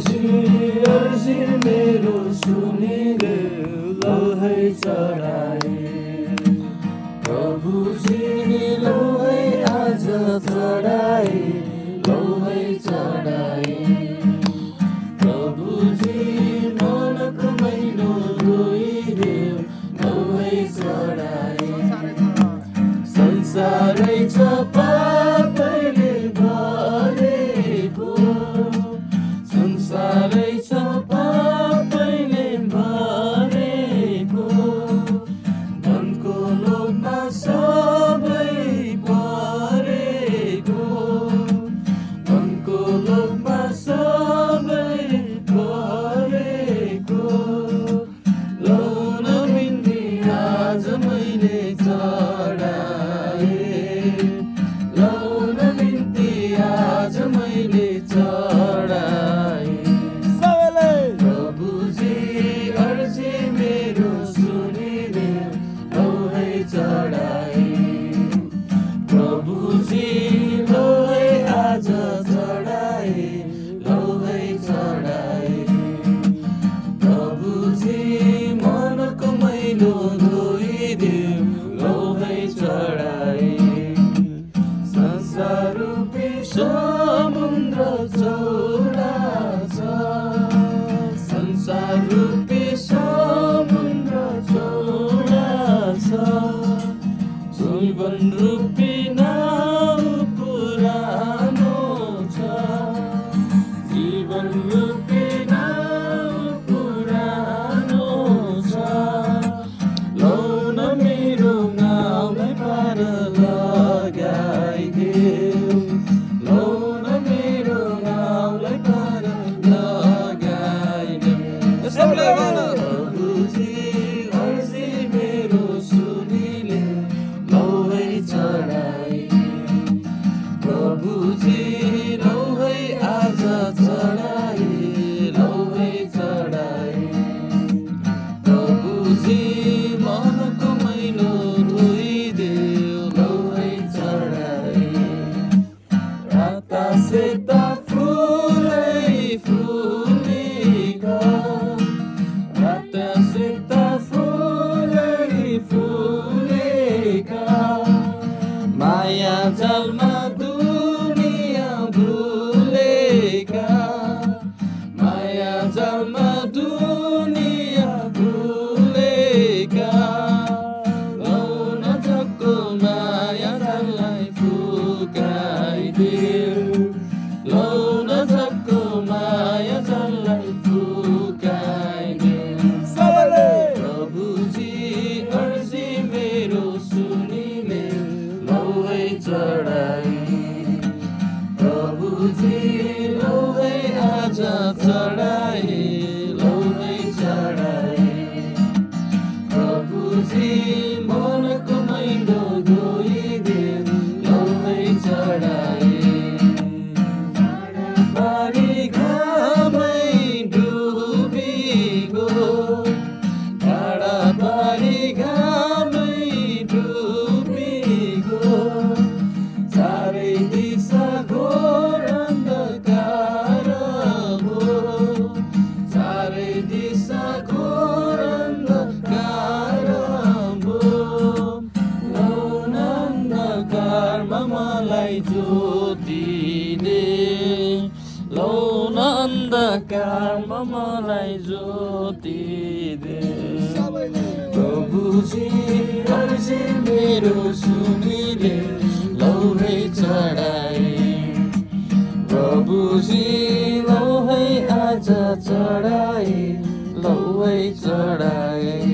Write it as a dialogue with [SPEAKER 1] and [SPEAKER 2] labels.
[SPEAKER 1] प्रभुजी अर्जी मेरो सुनिले लौ है चढाए। प्रभुजी लौ है आज चढाए, लौ है चढाए। प्रभुजी मनको मैलो धोइदेऊ, लौ है चढाए। संसारै छ पापैले भरेको, संसारै छ पापैले भरेको। मनको लोभमा सबै परेको, मनको लोभमा सबै परेको। लौ न बिन्दी आज मैले चढाए, लौ न बिन्ती आज मैले चढाए। प्रभुजी अर्जी मेरो सुनिले लौ है चढाए। प्रभुजी लौ है आज चढाए, लौ है चढाए। प्रभुजी मनको मैलो धोइदेऊ, लौ है चढाए। संसार रूपी समुद्र चौडा छ, संसार रूपी समुद्र चौडा छ। जीवन रूपी नाउ पुरानो छ, जीवन रूपी नाउ पुरानो छ। लौ न मेरो नाउलाई पार लगाइदेऊ, लौ न मेरो नाउलाई पार लगाइदेऊ। प्रभुजी अर्जी मेरो सुनिले लौ है चढाए। प्रभुजी लौ है आज चढाए, लौ है चढाए। प्रभुजी मनको मैलो धोइदेऊ, लौ है चढाए। राता सेता फुलै फुलेका, राता सेता फुलै फुलेका। माया जालमा दुनियाँ भुलेका, माया जालमा दुनियाँ भुलेका। लौ न जगको माया जाललाई फुकाइदेऊ, लौ न जगको माया जाललाई फुकाइदेऊ। प्रभुजी अर्जी मेरो सुनिले लौ है चढाए। प्रभुजी लौ है आज चढाए, लौ है चढाए। प्रभुजी मनको मैलो धोइदेऊ, लौ है चढाए। पारी घामै डुबिगो, टाढा पारी घामै डुबिगो। चारै दिशा घोर अन्धकार हो, चारै दिशा घोर अन्धकार हो। लौ न अन्धकारमा मलाई ज्योति दे, लौ न अन्धकारमा मलाई ज्योति दे। प्रभुजी अर्जी मेरो सुनिले लौ है चढाए। प्रभुजी लौ है आज चढाए, लौ है चढाए।